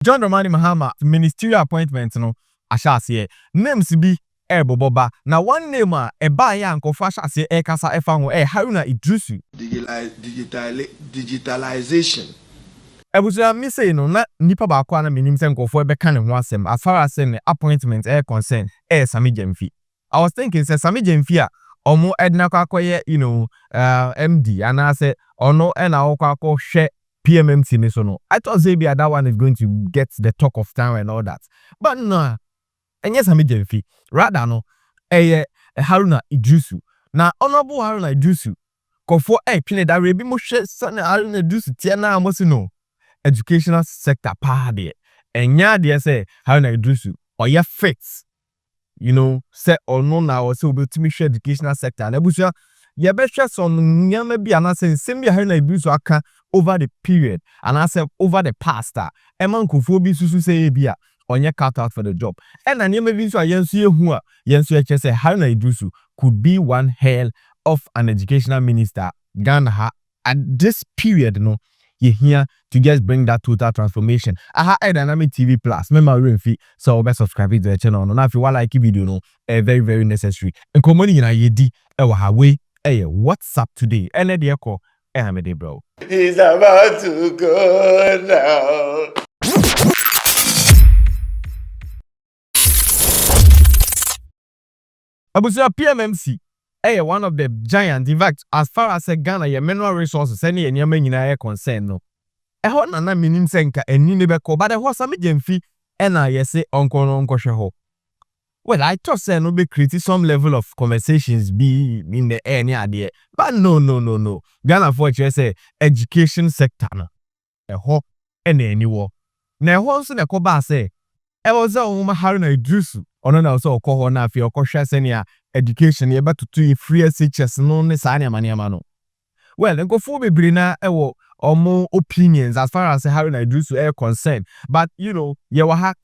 John Dramani Mahama ministerial appointment no ashase names bi boboba na one name eba ya ankofo ashase kasa efa ho Haruna Iddrisu digitalization. Ebuja me say no na nipa ba kwa na menim se nkofo beka ne ho asem as far as the appointment concern Sami Jemfi. I was thinking say Sami Jemfi a omo edna kwa akoye MD and I say ono na okwa hwe PMMT ni so no. I thought Zabia that one is going to get the talk of town and all that. But no. And yes, Sami Jemfi. Rather no. Haruna Iddrisu. Na honorable Haruna Iddrisu. Kofo pine da rebi mo hwe sana Haruna Iddrisu tie na mo no. Educational sector pa de. Enya de say Haruna Iddrisu oya fix. You know, say ono na o say obetimi hwe educational sector. Na busia ye be hwe so nyama bi anase nsem bi Haruna Iddrisu aka over the period and I said over the past eman kofo bi susu say bia onye cut out for the job and anyema bi so ayenso ehu a yenso eche say Haruna Iddrisu could be one hell of an educational minister Ghana at this period no you here to just bring that total transformation Dynamic TV Plus remember remfi so be subscribe to the channel no na if you like video no very very necessary and komoni na yedi ewa ha we what's up today ene de ekọ Hamide bro. He's about to go now. Abusia PMMC one of the giants. In fact, as far as Ghana your mineral resources any enyama nyina concern no. Ho na minim senka eni ne beko but ho Sami Jemfi na yese onko no hwe ho. Well, I thought say no be create some level of conversations be in the air near there. But no. Ghana for say education sector no. Ho anywhere. Na ho nso na koba say e was a woman Haruna Iddrisu. Ono na so okoho na afi okohwe senia education ye batutu free SHS no ne sa anya maniama no. Well, nkofo bebre na ewo omo opinions as far as Haruna Iddrisu concerned. But you know, ye wa hack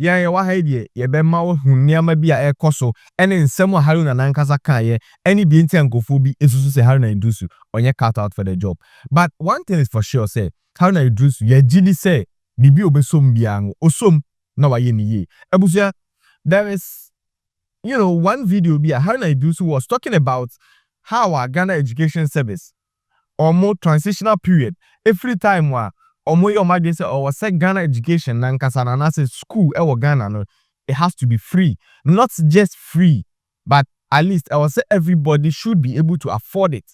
ya wa haidie ye be ma wo hunniama bi a ekoso ene nsem Haruna nankasa kan ye eni bi enti ankofo bi esusu se Haruna Iddrisu onye cut out for the job. But one thing is for sure say Haruna Iddrisu ye gidi say bibi obesom bia ngo osom na wa ye ni ye. Ebusia there is one video bi Haruna Iddrisu was talking about how our Ghana education service or more transitional period every time omo yo madwe say or say Ghana education nankasa na say school Ghana no it has to be free, not just free but at least I will say everybody should be able to afford it.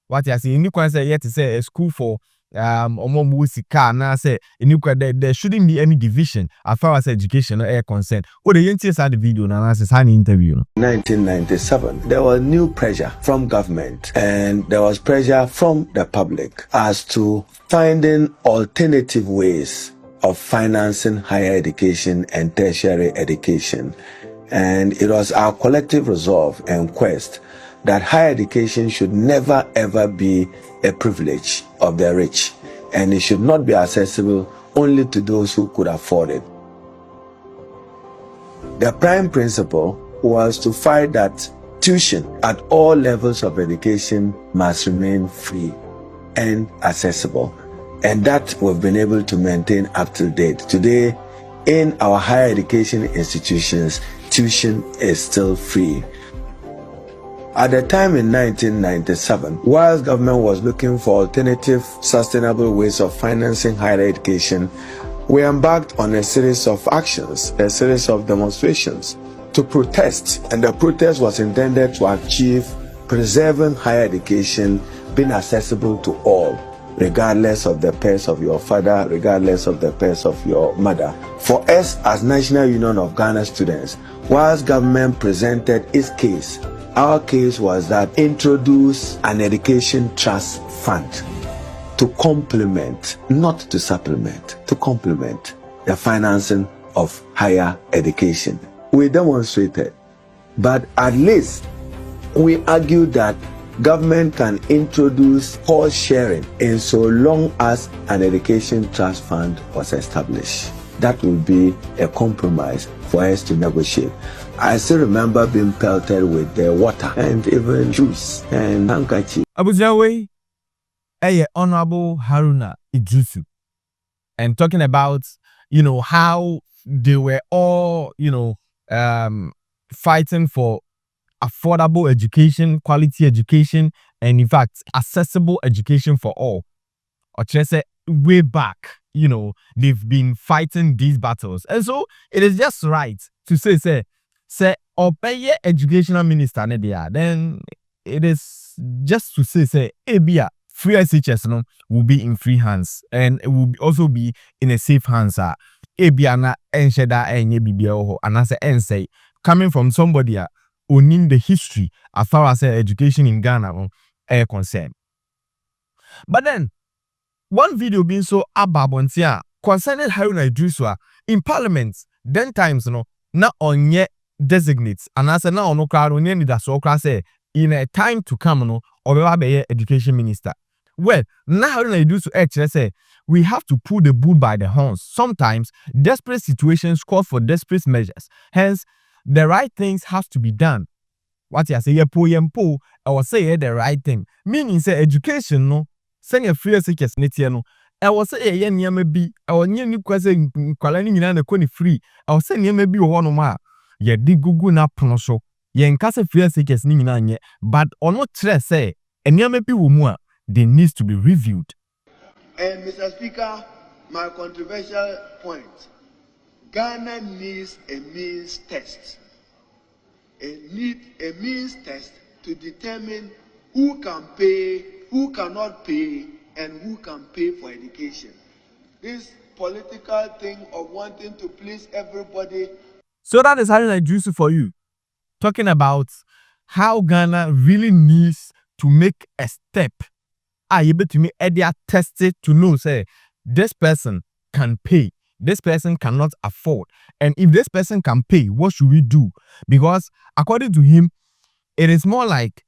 What I say you can say yet to say a school for omo musika na say there shouldn't be any division as far as education are concerned. What the yenti say the video na say an interview. 1997 there was new pressure from government and there was pressure from the public as to finding alternative ways of financing higher education and tertiary education, and it was our collective resolve and quest that higher education should never ever be a privilege of the rich, and it should not be accessible only to those who could afford it. The prime principle was to fight that tuition at all levels of education must remain free and accessible, and that we've been able to maintain up to date. Today, in our higher education institutions, tuition is still free. At the time in 1997, whilst government was looking for alternative, sustainable ways of financing higher education, we embarked on a series of actions, a series of demonstrations to protest, and the protest was intended to achieve preserving higher education being accessible to all, regardless of the purse of your father, regardless of the purse of your mother. For us as National Union of Ghana Students, whilst government presented its case, our case was that introduce an education trust fund to complement, not to supplement, to complement the financing of higher education. We demonstrated, but at least we argued that government can introduce cost sharing in so long as an education trust fund was established. That would be a compromise for us to negotiate. I still remember being pelted with the water and even juice and handkerchief. Abujawe, Honorable Haruna Iddrisu, and talking about how they were all, fighting for affordable education, quality education, and in fact, accessible education for all. Or just say way back, they've been fighting these battles. And so it is just right to say, obey educational minister, then it is just to say, Ebia, free SHS no, will be in free hands and it will also be in a safe hands. Ebia na ensheda enye bibia oho, and as a say, coming from somebody owning the history as far as education in Ghana concerned. But then, one video being so ababontia concerning Haruna Iddrisu in Parliament, then times na onye designates and as na ono crowd onye need so say in a time to come or be education minister. Well, now Haruna Iddrisu say we have to pull the bull by the horns. Sometimes desperate situations call for desperate measures. Hence, the right things have to be done. What you say, yempo, I will say the right thing. Meaning say education no. Send your free SHS netiano. I was say a yen maybe our new question calling in the free. I was saying maybe one more. Ye dig Google na pronoso. Yen case free SHS nine, but on what say and ya maybe more they needs to be reviewed. And Mr. Speaker, my controversial point. Ghana needs a means test. It needs a means test to determine who can pay, who cannot pay, and who can pay for education. This political thing of wanting to please everybody. So that is Haruna Iddrisu for you. Talking about how Ghana really needs to make a step. Able to me test it to know, say, this person can pay. This person cannot afford. And if this person can pay, what should we do? Because according to him, it is more like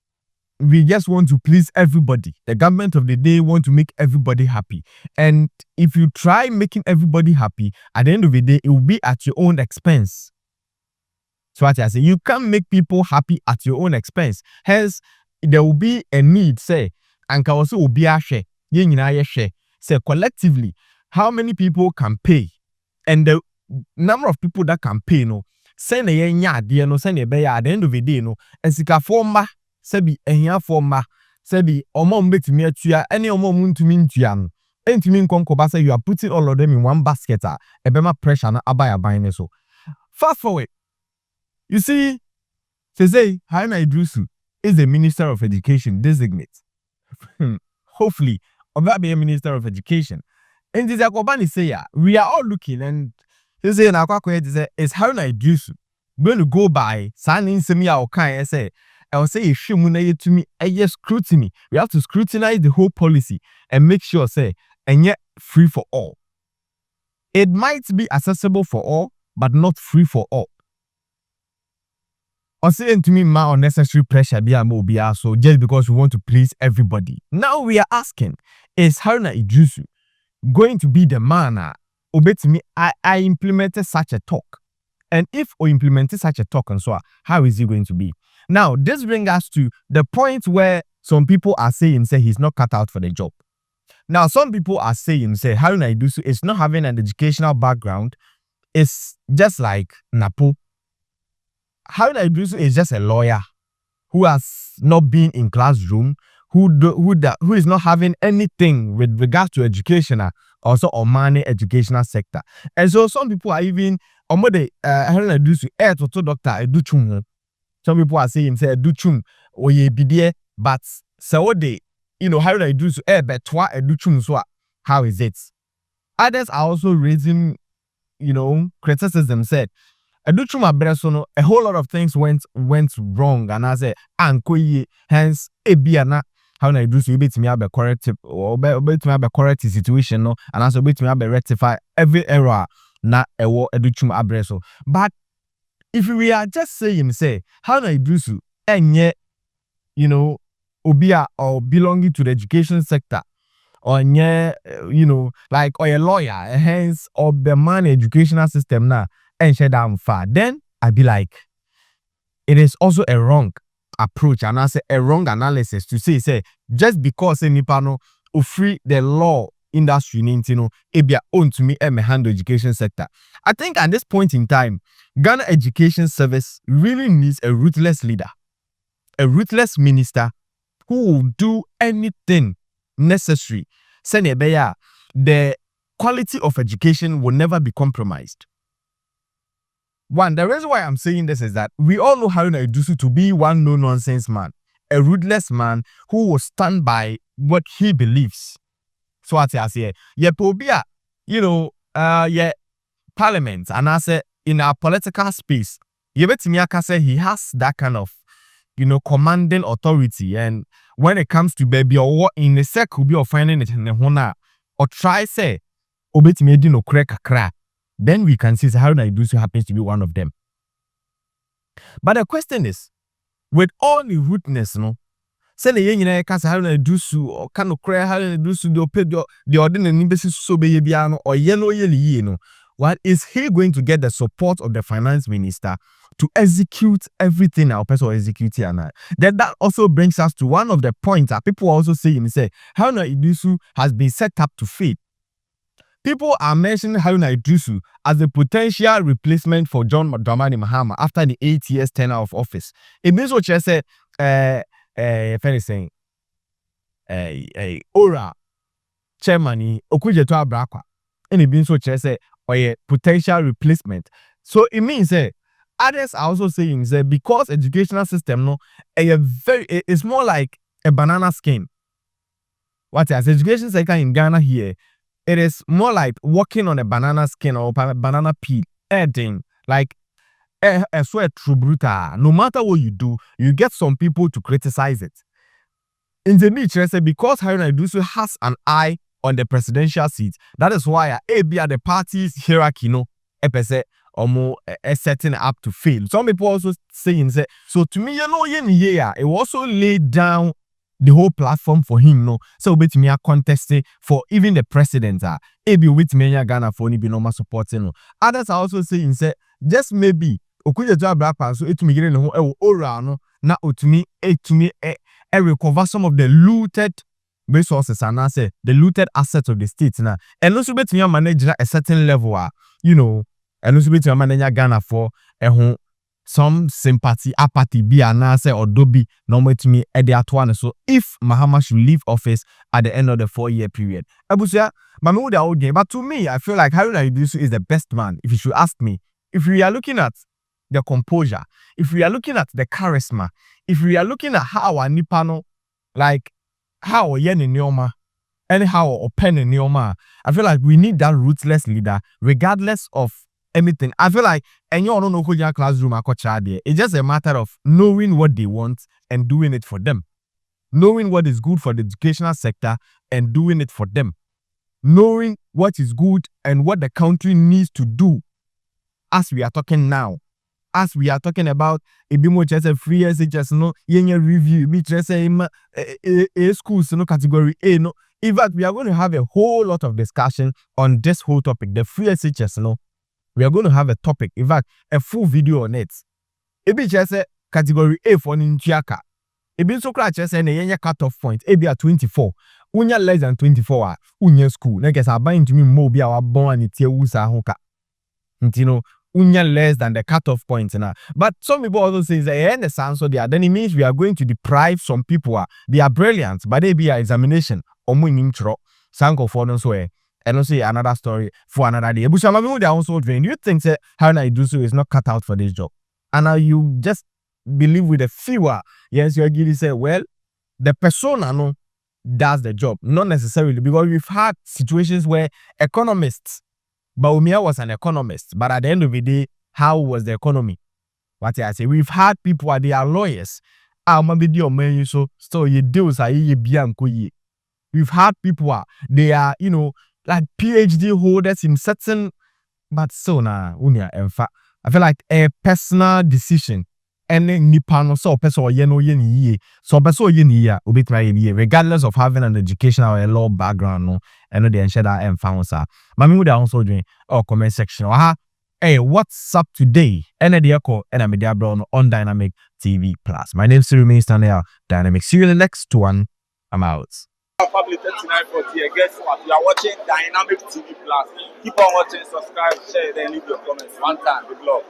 we just want to please everybody. The government of the day want to make everybody happy. And if you try making everybody happy, at the end of the day, it will be at your own expense. So what I say, you can't make people happy at your own expense. Hence, there will be a need, say, and can also be a share. Say collectively, how many people can pay? And the number of people that can pay, send a yenya, send a bay at the end of the day, and sika forma. Sebi ehia forma sebi omo mbeti me atua ene omo muntumi ntua no entumi nkonkoba say you are putting all of them in one basket ebema pressure na abayaban ne so. Fast forward, you see, say Haruna Iddrisu is the Minister of Education designate. Hopefully oba be a Minister of Education. And this akobani say we are all looking, and he say na akwa is Haruna Iddrisu going to go by signing semi or kind say I will say to me scrutiny. We have to scrutinize the whole policy and make sure say and yet free for all. It might be accessible for all, but not free for all. Or saying to me my unnecessary pressure be a so just because we want to please everybody. Now we are asking, is Haruna Iddrisu going to be the man obey to me? I implemented such a talk. And if we implemented such a talk and so how is he going to be? Now, this brings us to the point where some people are saying, say, he's not cut out for the job. Now, some people are saying, say, Haruna Iddrisu is not having an educational background. It's just like Napo. Haruna Iddrisu is just a lawyer who has not been in classroom, who is not having anything with regards to education, also on money educational sector. And so some people are even, Haruna Iddrisu, to doctor, educhum. Some people are saying, say, educhum, oye bidye, but so they, Haruna Iddrisu, betwa educhum, so how is it? Others are also raising, criticism, said, educhum abresono, a whole lot of things went wrong, and I say, ankoye, hence, ebiana, Haruna Iddrisu, you bet me have a corrective, or bet me have a corrective situation, no, and also bet me have a rectify every error, na ewo educhum abreso. But if we are just saying, say, Haruna Iddrisu, enye, obia or belonging to the education sector, or nye, like, or a lawyer, hence, or the man educational system na, and shut down far, then I'd be like, it is also a wrong approach, and I say a wrong analysis to say, just because any panel free the law industry nintino ebia own to me and handle education sector. I think at this point in time, Ghana Education Service really needs a ruthless leader, a ruthless minister who will do anything necessary. The quality of education will never be compromised. One, the reason why I'm saying this is that we all know Haruna Iddrisu to be one no-nonsense man, a ruthless man who will stand by what he believes. So what I say, pobia, parliament, and I say in our political space, say he has that kind of, commanding authority, and when it comes to baby or what in the circle be of finding it in the hona, or try say, obetimi no crack. Then we can see how Iddrisu happens to be one of them. But the question is, with all the rudeness, say the young cast Haruna Iddrisu or can cry Haruna Iddrisu the ordinary basis so be biano or yellow. What is he going to get the support of the finance minister to execute everything our person execute here now? Then that also brings us to one of the points that people also saying, say Haruna Iddrisu has been set up to fail. People are mentioning Haruna Iddrisu as a potential replacement for John Dramani Mahama after the 8 years tenure of office. It means what you say, Ora chairman Okujeto Abrakwa. And it means what you say, or a potential replacement. So it means others are also saying that because educational system it's more like a banana skin. What is education sector in Ghana here? It is more like walking on a banana skin or banana peel. Adding like a sweat true brutal. No matter what you do, you get some people to criticize it. In the niche, because Haruna Iddrisu has an eye on the presidential seat, that is why the party's hierarchy setting up to fail. Some people also saying so to me, it also laid down the whole platform for him, so with me a contesting for even the president with me Ghana for be normal supporting. Others are also saying just maybe Okujeto Abrakwa so it me getting ora na utumi recover some of the looted resources and I say the looted assets of the state now. And also bet me manage a certain level and also bet me manage Ghana for some sympathy, apathy, be an answer or dobi normal to me at the atwane. So if Mahama should leave office at the end of the 4-year period, Abusia, but to me, I feel like Haruna Iddrisu is the best man. If you should ask me, if we are looking at the composure, if we are looking at the charisma, if we are looking at how our Nipano, like how Yen in Nyoma, anyhow or Pen in Nyoma, I feel like we need that ruthless leader, regardless of anything. I feel like and you don't know who your classroom are there. It's just a matter of knowing what they want and doing it for them. Knowing what is good for the educational sector and doing it for them. Knowing what is good and what the country needs to do as we are talking now. As we are talking about a bit more just a free SHS review, me just a schools category A In fact, we are going to have a whole lot of discussion on this whole topic, the free SHS We are going to have a topic, in fact, a full video on it. It be just a category A for Nintiaka. It be so crash just a cut-off point. It be at 24. Unya less than 24 unya school. Next, I bind to me more be our born it usa hoka. Unya less than the cut-off point now. But some people also say that the sound so there, then it means we are going to deprive some people. They are brilliant, but they be an examination. Sanko for them so and also another story for another day. But they are also doing. You think that Haruna Iddrisu is not cut out for this job? And now you just believe with a fewer. Yes, you agree. Say, well, the persona does the job, not necessarily, because we've had situations where economists, Baumia was an economist, but at the end of the day, how was the economy? What I say, we've had people they are lawyers. So you do say we've had people they are like PhD holders in certain, but so unia emfa. I feel like a personal decision. And Nipano so person or yen so person yen ubit my regardless of having an educational or a law background and the ensure that and found sir. Mami would also doing comment section or hey, what's up today? And the echo and I'm media brown on Dynamic TV Plus. My name still remains Daniel Dynamic. See you in the next one. I'm out. Family 3940 here. Guess what? You are watching Dynamic TV Plus. Keep on watching, subscribe, share, then leave your comments. One time, big love.